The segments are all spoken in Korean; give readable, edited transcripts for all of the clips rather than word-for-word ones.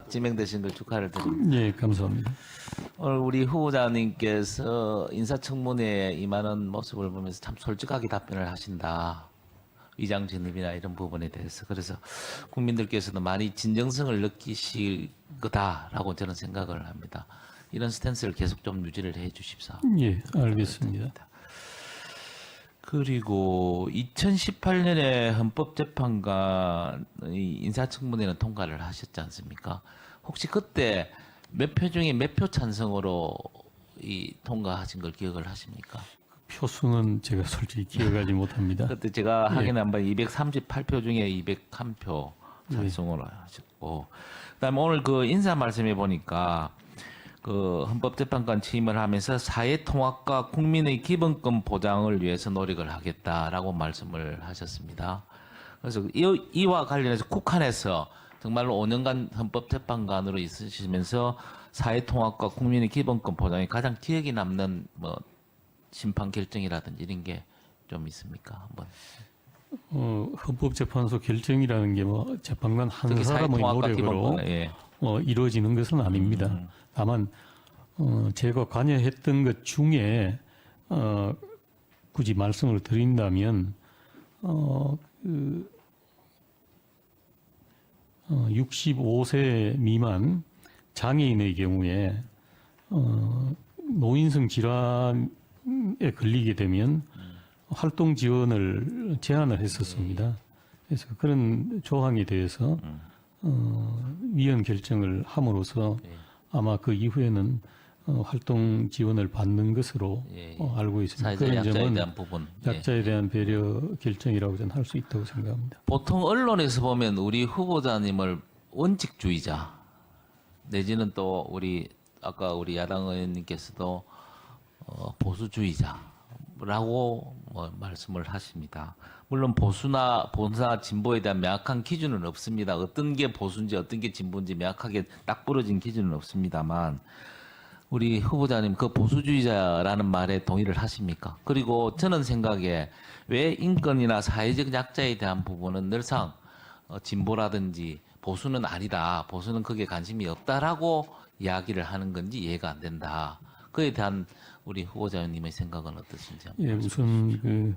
지명되신 걸 축하를 드립니다. 예, 감사합니다. 오늘 우리 후보자님께서 인사청문회에 임하는 모습을 보면서 참 솔직하게 답변을 하신다. 위장 진입이나 이런 부분에 대해서. 그래서 국민들께서도 많이 진정성을 느끼실 거다라고 저는 생각을 합니다. 이런 스탠스를 계속 좀 유지를 해 주십사. 예, 알겠습니다. 그리고 2018년에 헌법재판관의 인사청문회는 통과를 하셨지 않습니까? 혹시 그때 몇 표 중에 몇 표 찬성으로 이 통과하신 걸 기억을 하십니까? 표수는 제가 솔직히 기억하지 못합니다. 그때 제가 예. 확인한 바 238표 중에 201표 찬성으로 하셨고, 그다음에 오늘 그 인사 말씀해 보니까 그 헌법재판관 취임을 하면서 사회 통합과 국민의 기본권 보장을 위해서 노력을 하겠다라고 말씀을 하셨습니다. 그래서 이와 관련해서 국한에서 정말로 5년간 헌법재판관으로 있으시면서 사회 통합과 국민의 기본권 보장이 가장 기억에 남는 뭐 심판 결정이라든지 이런 게 좀 있습니까? 한번. 헌법재판소 결정이라는 게 뭐 재판관 한 특히 사회 사람의 통합과 노력으로 기본권, 예. 이루어지는 것은 아닙니다. 다만 제가 관여했던 것 중에 굳이 말씀을 드린다면 65세 미만 장애인의 경우에 노인성 질환에 걸리게 되면 활동 지원을 제한을 했었습니다. 그래서 그런 조항에 대해서 위헌 결정을 함으로써 아마 그 이후에는 활동 지원을 받는 것으로 알고 있습니다. 사회적 그런 약자에 점은 대한 부분. 예. 약자에 대한 배려 결정이라고 저는 할 수 있다고 생각합니다. 보통 언론에서 보면 우리 후보자님을 원칙주의자 내지는 또 우리 아까 우리 야당 의원님께서도 보수주의자라고 말씀을 하십니다. 물론 보수나 진보에 대한 명확한 기준은 없습니다. 어떤 게 보수인지 어떤 게 진보인지 명확하게 딱 부러진 기준은 없습니다만 우리 후보자님 그 보수주의자라는 말에 동의를 하십니까? 그리고 저는 생각에 왜 인권이나 사회적 약자에 대한 부분은 늘상 진보라든지 보수는 아니다. 보수는 거기에 관심이 없다라고 이야기를 하는 건지 이해가 안 된다. 그에 대한 우리 후보자님의 생각은 어떠신지 한번. 예, 우선 그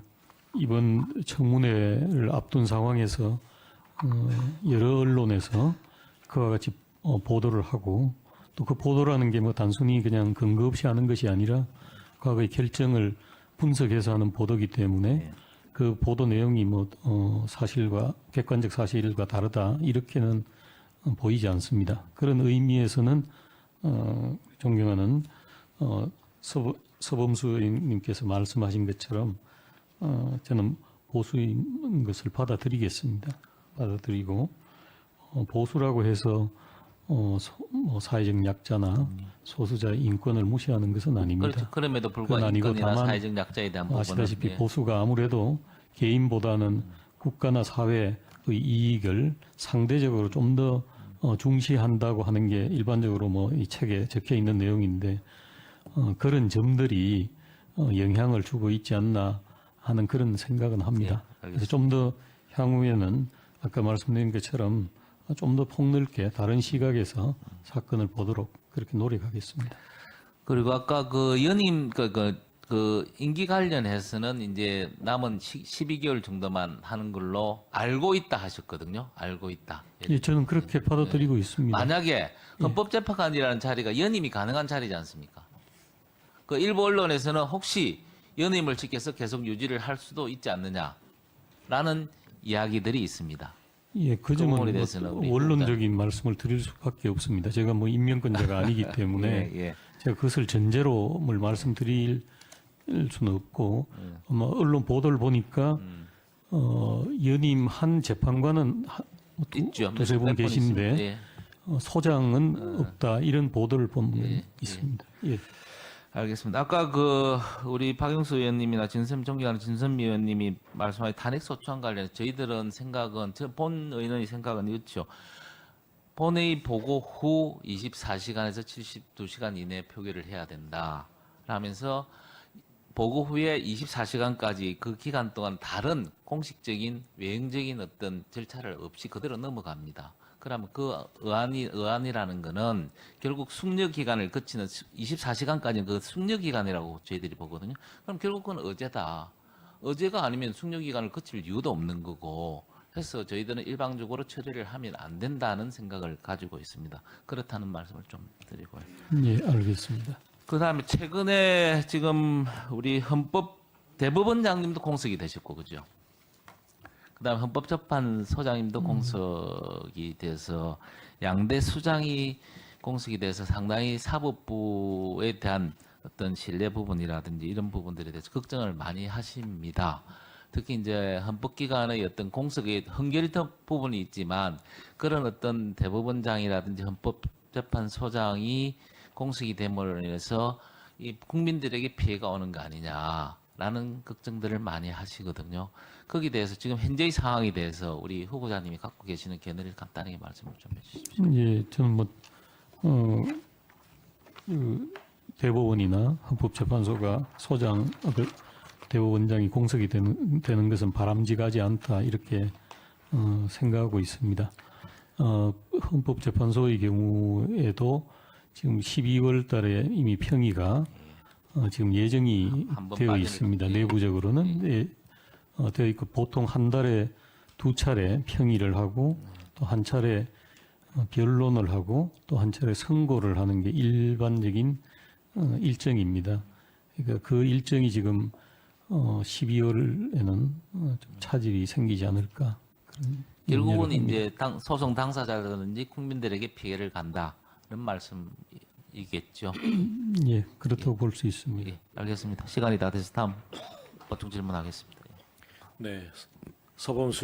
이번 청문회를 앞둔 상황에서 여러 언론에서 그와 같이 보도를 하고 또 그 보도라는 게 뭐 단순히 그냥 근거 없이 하는 것이 아니라 과거의 결정을 분석해서 하는 보도기 때문에 그 보도 내용이 뭐 사실과 객관적 사실과 다르다 이렇게는 보이지 않습니다. 그런 의미에서는 존경하는 서범수 의원님께서 말씀하신 것처럼 저는 보수인 것을 받아들이겠습니다. 받아들이고 보수라고 해서 사회적 약자나 소수자의 인권을 무시하는 것은 아닙니다. 그렇죠. 그럼에도 그건 불구하고 아니고 인권이나 다만 사회적 약자에 대한 부분은 아시다시피 보수가 아무래도 개인보다는 국가나 사회의 이익을 상대적으로 좀 더 중시한다고 하는 게 일반적으로 뭐 이 책에 적혀 있는 내용인데 그런 점들이 영향을 주고 있지 않나 하는 그런 생각은 합니다. 그래서 좀 더 향후에는 아까 말씀드린 것처럼 좀 더 폭넓게 다른 시각에서 사건을 보도록 그렇게 노력하겠습니다. 그리고 아까 그 연임 그 임기 관련해서는 이제 남은 12개월 정도만 하는 걸로 알고 있다 하셨거든요. 알고 있다. 예, 저는 그렇게 받아들이고 있습니다. 만약에 헌법재판관이라는 자리가 연임이 가능한 자리지 않습니까? 그 일부 언론에서는 혹시 연임을 지켜서 계속 유지를 할 수도 있지 않느냐라는 이야기들이 있습니다. 예, 그 점은 부분에 대해서는 우리 원론적인 말씀을 드릴 수밖에 없습니다. 제가 뭐 임명권자가 아니기 때문에 예. 제가 그것을 전제로 뭘 말씀드릴 수는 없고 아마 언론 보도를 보니까 연임한 재판관은 있죠. 두세 분 몇 분 계신데 있습니다. 예. 소장은 없다 이런 보도를 보면 있습니다. 예. 알겠습니다. 아까 그 우리 박영수 의원님이나 존경하는 진선미 의원님이 말씀하신 탄핵 소추안 관련해서 저희들은 생각은 본 의원의 생각은 이렇죠. 본회의 보고 후 24시간에서 72시간 이내에 표결을 해야 된다. 라면서 보고 후에 24시간까지 그 기간 동안 다른 공식적인 외형적인 어떤 절차를 없이 그대로 넘어갑니다. 그러면 그 의안이라는 거는 결국 숙려 기간을 거치는 24시간까지는 그 숙려 기간이라고 저희들이 보거든요. 그럼 결국 그건 어제다. 어제가 아니면 숙려 기간을 거칠 이유도 없는 거고 해서 저희들은 일방적으로 처리를 하면 안 된다는 생각을 가지고 있습니다. 그렇다는 말씀을 좀 드리고요. 예, 알겠습니다. 그다음에 최근에 지금 우리 대법원장님도 공석이 되셨고 그죠? 그다음에 헌법재판소장님도 공석이 돼서 양대 수장이 공석이 돼서 상당히 사법부에 대한 어떤 신뢰 부분이라든지 이런 부분들에 대해서 걱정을 많이 하십니다. 특히 이제 헌법기관의 어떤 공석의 한결의 부분이 있지만 그런 어떤 대법원장이라든지 헌법재판소장이 공석이 됨으로 인해서 이 국민들에게 피해가 오는 거 아니냐라는 걱정들을 많이 하시거든요. 거기에 대해서 지금 현재의 상황에 대해서 우리 후보자님이 갖고 계시는 견해를 간단하게 말씀을 좀 해주십시오. 예, 저는 그 대법원이나 헌법재판소가 대법원장이 공석이 되는 것은 바람직하지 않다 이렇게 생각하고 있습니다. 헌법재판소의 경우에도 지금 12월 달에 이미 평의가 지금 예정이 한번 되어 빠지니까. 있습니다. 예. 내부적으로는 되어 있고 보통 한 달에 2차례 평의를 하고 또 한 차례 변론을 하고 또 한 차례 선고를 하는 게 일반적인 일정입니다. 그러니까 그 일정이 지금 12월에는 좀 차질이 생기지 않을까. 그런 결국은 염려를 합니다. 이제 소송 당사자라든지 국민들에게 피해를 간다는 말씀이겠죠. 예, 그렇다고 볼 수 있습니다. 예, 알겠습니다. 시간이 다 돼서 다음 보충 질문하겠습니다. 네, 서범수